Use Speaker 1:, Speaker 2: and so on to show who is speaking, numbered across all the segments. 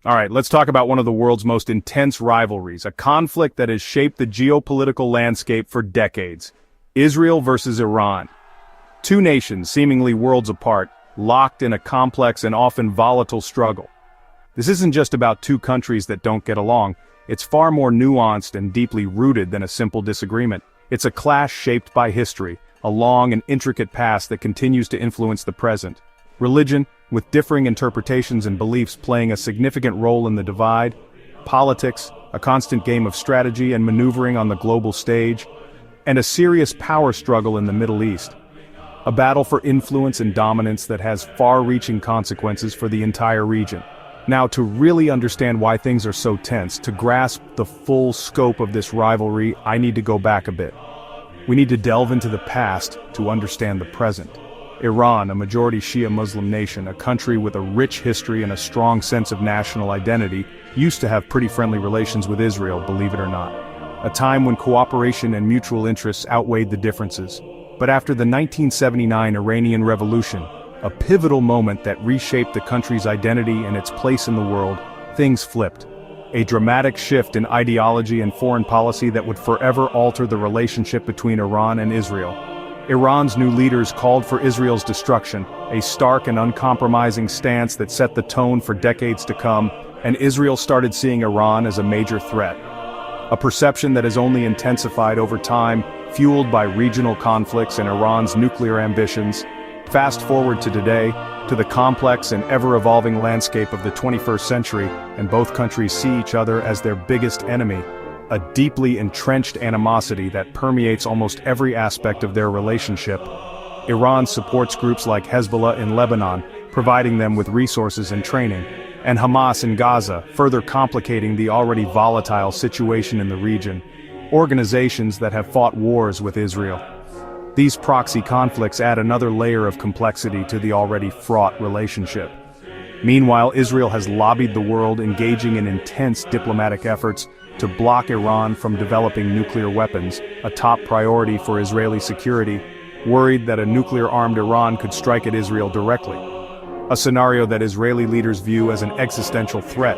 Speaker 1: All right, let's talk about one of the world's most intense rivalries, a conflict that has shaped the geopolitical landscape for decades. Israel versus Iran. Two nations seemingly worlds apart, locked in a complex and often volatile struggle. This isn't just about two countries that don't get along, it's far more nuanced and deeply rooted than a simple disagreement. It's a clash shaped by history, a long and intricate past that continues to influence the present. Religion, with differing interpretations and beliefs playing a significant role in the divide. Politics, a constant game of strategy and maneuvering on the global stage. And a serious power struggle in the Middle East. A battle for influence and dominance that has far-reaching consequences for the entire region. Now, to really understand why things are so tense, to grasp the full scope of this rivalry, I need to go back a bit. We need to delve into the past to understand the present. Iran, a majority Shia Muslim nation, a country with a rich history and a strong sense of national identity, used to have pretty friendly relations with Israel, believe it or not. A time when cooperation and mutual interests outweighed the differences. But after the 1979 Iranian Revolution, a pivotal moment that reshaped the country's identity and its place in the world, things flipped. A dramatic shift in ideology and foreign policy that would forever alter the relationship between Iran and Israel. Iran's new leaders called for Israel's destruction, a stark and uncompromising stance that set the tone for decades to come, and Israel started seeing Iran as a major threat. A perception that has only intensified over time, fueled by regional conflicts and Iran's nuclear ambitions. Fast forward to today, to the complex and ever-evolving landscape of the 21st century, and both countries see each other as their biggest enemy. A deeply entrenched animosity that permeates almost every aspect of their relationship. Iran supports groups like Hezbollah in Lebanon, providing them with resources and training, and Hamas in Gaza, further complicating the already volatile situation in the region. Organizations that have fought wars with Israel. These proxy conflicts add another layer of complexity to the already fraught relationship. Meanwhile, Israel has lobbied the world, engaging in intense diplomatic efforts to block Iran from developing nuclear weapons, a top priority for Israeli security, worried that a nuclear-armed Iran could strike at Israel directly. A scenario that Israeli leaders view as an existential threat.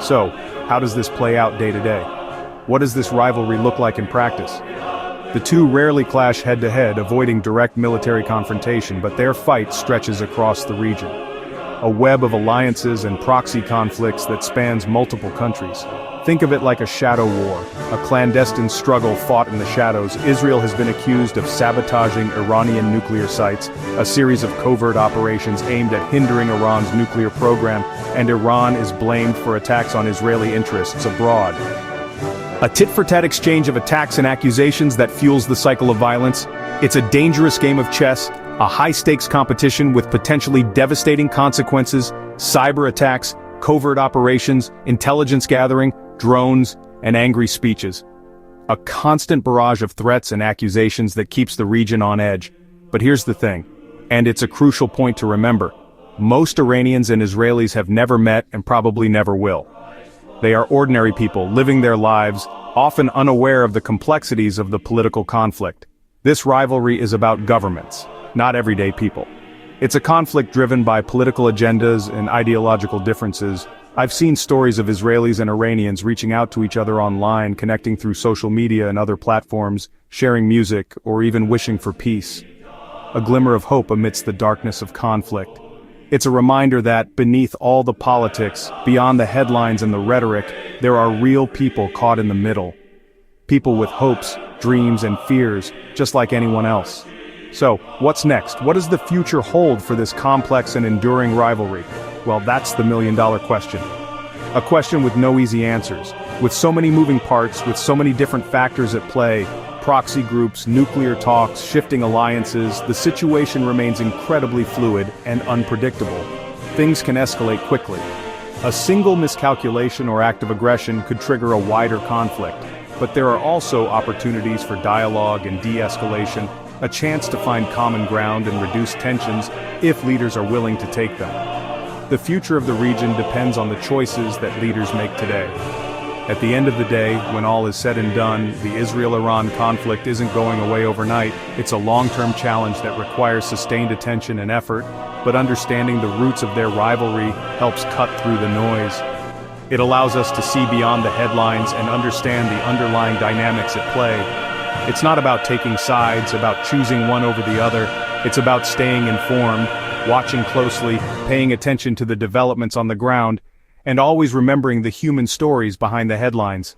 Speaker 1: So, how does this play out day to day? What does this rivalry look like in practice? The two rarely clash head-to-head, avoiding direct military confrontation, but their fight stretches across the region. A web of alliances and proxy conflicts that spans multiple countries. Think of it like a shadow war, a clandestine struggle fought in the shadows. Israel has been accused of sabotaging Iranian nuclear sites, a series of covert operations aimed at hindering Iran's nuclear program, and Iran is blamed for attacks on Israeli interests abroad. A tit-for-tat exchange of attacks and accusations that fuels the cycle of violence. It's a dangerous game of chess, a high-stakes competition with potentially devastating consequences, cyber attacks, covert operations, intelligence gathering, drones, and angry speeches. A constant barrage of threats and accusations that keeps the region on edge. But here's the thing, and it's a crucial point to remember. Most Iranians and Israelis have never met and probably never will. They are ordinary people living their lives, often unaware of the complexities of the political conflict. This rivalry is about governments, not everyday people. It's a conflict driven by political agendas and ideological differences. I've seen stories of Israelis and Iranians reaching out to each other online, connecting through social media and other platforms, sharing music, or even wishing for peace. A glimmer of hope amidst the darkness of conflict. It's a reminder that, beneath all the politics, beyond the headlines and the rhetoric, there are real people caught in the middle. People with hopes, dreams, and fears, just like anyone else. So, what's next? What does the future hold for this complex and enduring rivalry? Well, that's the million-dollar question. A question with no easy answers. With so many moving parts, with so many different factors at play, proxy groups, nuclear talks, shifting alliances, the situation remains incredibly fluid and unpredictable. Things can escalate quickly. A single miscalculation or act of aggression could trigger a wider conflict, but there are also opportunities for dialogue and de-escalation, a chance to find common ground and reduce tensions if leaders are willing to take them. The future of the region depends on the choices that leaders make today. At the end of the day, when all is said and done, the Israel-Iran conflict isn't going away overnight. It's a long-term challenge that requires sustained attention and effort, but understanding the roots of their rivalry helps cut through the noise. It allows us to see beyond the headlines and understand the underlying dynamics at play. It's not about taking sides, about choosing one over the other. It's about staying informed, watching closely, paying attention to the developments on the ground, and always remembering the human stories behind the headlines.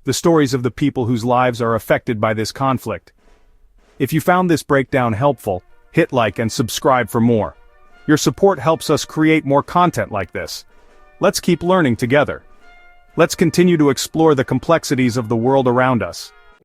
Speaker 1: The stories of the people whose lives are affected by this conflict. If you found this breakdown helpful, hit like and subscribe for more. Your support helps us create more content like this. Let's keep learning together. Let's continue to explore the complexities of the world around us.